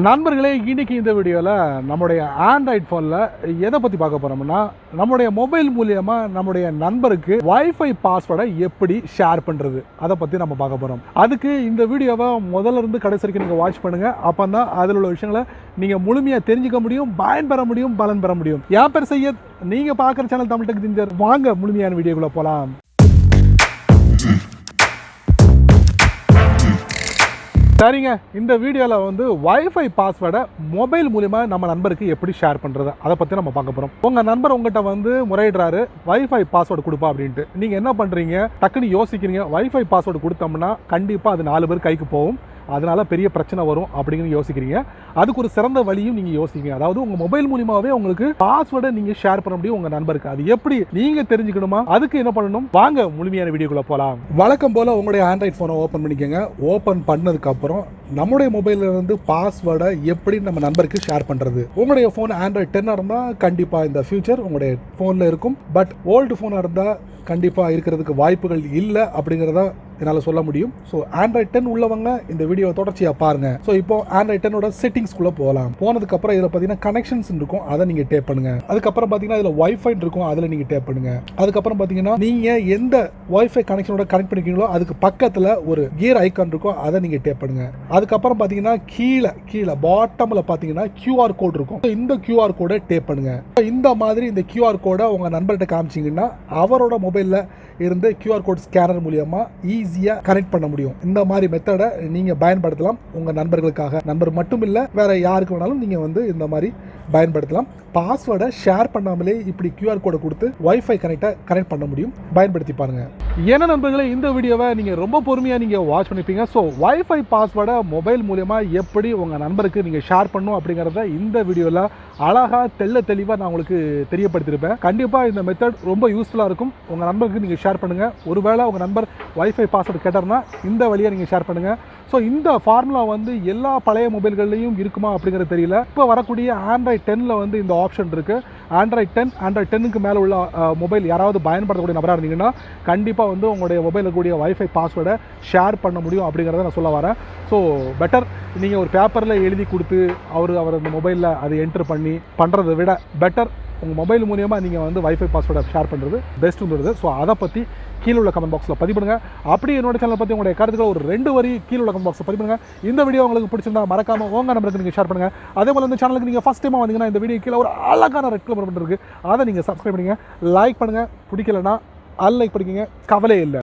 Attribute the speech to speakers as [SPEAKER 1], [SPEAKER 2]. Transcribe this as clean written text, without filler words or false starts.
[SPEAKER 1] நண்பர்களே, இன்னைக்கு இந்த வீடியோவில் நம்முடைய ஆண்ட்ராய்ட் ஃபோனில் எதை பற்றி பார்க்க போகிறோம்னா, நம்முடைய மொபைல் மூலியமாக நம்முடைய நண்பருக்கு வைஃபை பாஸ்வேர்டை எப்படி ஷேர் பண்ணுறது, அதை பற்றி நம்ம பார்க்க போகிறோம். அதுக்கு இந்த வீடியோவை முதல்ல இருந்து கடைசி வரைக்கும் நீங்கள் வாட்ச் பண்ணுங்கள். அப்போ தான் அதில் உள்ள விஷயங்களை நீங்கள் முழுமையாக தெரிஞ்சுக்க முடியும், பயன்பெற முடியும், பலன் பெற முடியும். என் பேர் சையத், நீங்கள் பார்க்குற சேனல் தமிழ் டெக் ஜிஞ்சர். வாங்க முழுமையான வீடியோக்குள்ளே போகலாம். சரிங்க, இந்த வீடியோவில் வந்து வைஃபை பாஸ்வேர்டை மொபைல் மூலிமா நம்ம நண்பருக்கு எப்படி ஷேர் பண்ணுறது, அதை பற்றி நம்ம பார்க்க போகிறோம். உங்கள் நண்பர் உங்கள்கிட்ட வந்து முறையிடுறாரு வைஃபை பாஸ்வேர்டு கொடுப்பா அப்படின்ட்டு. நீங்கள் என்ன பண்ணுறீங்க, டக்குன்னு யோசிக்கிறீங்க வைஃபை பாஸ்வேர்டு கொடுத்தோம்னா கண்டிப்பாக அது 4 பேர் கைக்கு போகும், அதனால் பெரிய பிரச்சனை வரும் அப்படிங்கிறது யோசிக்கிறீங்க. அதுக்கு ஒரு சிறந்த வழியும் நீங்கள் யோசிக்கிறீங்க. அதாவது உங்கள் மொபைல் மூலியமாகவே உங்களுக்கு பாஸ்வேர்டை நீங்கள் ஷேர் பண்ண முடியும் உங்கள் நண்பருக்கு. அது எப்படி நீங்கள் தெரிஞ்சுக்கணுமா, அதுக்கு என்ன பண்ணணும், வாங்க முழுமையான வீடியோக்குள்ளே போகலாம். வழக்கம் போல் உங்களுடைய ஆண்ட்ராய்ட் ஃபோனை ஓப்பன் பண்ணிக்கோங்க. ஓப்பன் பண்ணதுக்கப்புறம் நம்முடைய மொபைலில் இருந்து பாஸ்வேர்டை எப்படி நம்ம நண்பருக்கு ஷேர் பண்ணுறது. உங்களுடைய ஃபோன் ஆண்ட்ராய்ட் 10 இருந்தால் கண்டிப்பாக இந்த ஃபியூச்சர் உங்களுடைய ஃபோனில் இருக்கும். பட் ஓல்டு ஃபோனாக இருந்தால் கண்டிப்பாக இருக்கிறதுக்கு வாய்ப்புகள் இல்லை அப்படிங்கிறத என்னால் சொல்ல முடியும். ஸோ ஆண்ட்ராய்ட் 10 உள்ளவங்க இந்த வீடியோ தொடர்ச்சியாக பாருங்கள். ஸோ இப்போ ஆண்ட்ராய்ட் 10ஓட செட்டிங்ஸ்குள்ளே போகலாம். போனதுக்கப்புறம் இதில் பார்த்தீங்கன்னா கனெக்ஷன்ஸ் இருக்கும், அதை நீங்கள் டேப் பண்ணுங்க. அதுக்கப்புறம் பார்த்தீங்கன்னா இதில் வைஃபை இருக்கும், அதில் நீங்கள் டேப் பண்ணுங்க. அதுக்கப்புறம் பார்த்தீங்கன்னா நீங்கள் எந்த வைஃபை கனெக்ஷனோட கனெக்ட் பண்ணிக்கிறீங்களோ அதுக்கு பக்கத்தில் ஒரு கியர் ஐக்கான் இருக்கும், அதை நீங்கள் டேப் பண்ணுங்க. அதுக்கப்புறம் பார்த்தீங்கன்னா கீழே பாட்டமில் பார்த்தீங்கன்னா QR கோட் இருக்கும். இந்த QR கோடை டேப் பண்ணுங்க. இந்த மாதிரி இந்த QR கோடை உங்கள் நண்பர்கிட்ட காமிச்சிங்கன்னா அவரோட மொபைலில் இருந்து QR கோட் ஸ்கேனர் மூலியமா ஈஸியாக கனெக்ட் பண்ண முடியும். இந்த மாதிரி மெத்தடை நீங்கள் பயன்படுத்தலாம் உங்கள் நண்பர்களுக்காக. நண்பர் மட்டும் இல்லை, வேற யாருக்கு வேணாலும் நீங்கள் வந்து இந்த மாதிரி பயன்படுத்தலாம். பாஸ்வேர்டை ஷேர் பண்ணாமலே இப்படி QR கோடை கொடுத்து வைஃபை கனெக்ட் பண்ண முடியும். பயன்படுத்தி பாருங்க. ஏன்னா நண்பர்களே, இந்த வீடியோவை நீங்கள் ரொம்ப பொறுமையாக நீங்கள் வாட்ச் பண்ணிப்பீங்க. ஸோ வைஃபை பாஸ்வேர்டை மொபைல் மூலியமாக எப்படி உங்கள் நண்பருக்கு நீங்கள் ஷேர் பண்ணணும் அப்படிங்கிறத இந்த வீடியோவில் அழகாக தெளிவாக நான் உங்களுக்கு தெரியப்படுத்தியிருப்பேன். கண்டிப்பாக இந்த மெத்தட் ரொம்ப யூஸ்ஃபுல்லாக இருக்கும். உங்கள் நண்பருக்கு நீங்கள் ஷேர் பண்ணுங்கள். ஒருவேளை உங்கள் நண்பர் வைஃபை பாஸ்வேர்டு கேட்டார்னா இந்த வழியாக நீங்கள் ஷேர் பண்ணுங்கள். ஸோ இந்த ஃபார்முலா வந்து எல்லா பழைய மொபைல்கள்லையும் இருக்குமா அப்படிங்கிறது தெரியல. இப்போ வரக்கூடிய ஆண்ட்ராய்ட் 10ல் வந்து இந்த ஆப்ஷன் இருக்குது. ஆண்ட்ராய்ட் 10க்கு மேலே உள்ள மொபைல் யாராவது பயன்படுத்தக்கூடிய நபராக இருந்தீங்கன்னா கண்டிப்பாக வந்து உங்களுடைய மொபைலில் கூடிய வைஃபை பாஸ்வேர்டை ஷேர் பண்ண முடியும் அப்படிங்கிறத நான் சொல்ல வரேன். ஸோ பெட்டர் நீங்கள் ஒரு பேப்பரில் எழுதி கொடுத்து அவர் அந்த மொபைலில் அதை என்டர் பண்ணி பண்ணுறதை விட பெட்டர் உங்கள் மொபைல் மூலியமாக நீங்கள் வந்து வைஃபை பாஸ்வேர்டை ஷேர் பண்ணுறது பெஸ்ட்டுங்கிறது. ஸோ அதை பற்றி கீழே உள்ள கமெண்ட் பாக்ஸில் பதிவு பண்ணுங்கள். அப்படி என்னோட சேனல் பற்றி உங்களுடைய கருத்துக்களை ஒரு 2 வரி கீழே உள்ள கமெண்ட் பாக்ஸில் பதிவு பண்ணுங்கள். இந்த வீடியோ உங்களுக்கு பிடிச்சிருந்தா மறக்காமல் உங்கள் நம்பருக்கு நீங்கள் ஷேர் பண்ணுங்கள். அதே போல் இந்த சேனலுக்கு நீங்கள் ஃபஸ்ட் டைமாக வந்தீங்கன்னா இந்த வீடியோ கீழே ஒரு அழகான ரெட் கலர் பட்டன் இருக்குது, அதை நீங்கள் சப்ஸ்கிரைப் பண்ணுங்கள், லைக் பண்ணுங்கள். பிடிக்கலன்னா அன்லைக் பண்ணிக்கங்க, கவலை இல்லை.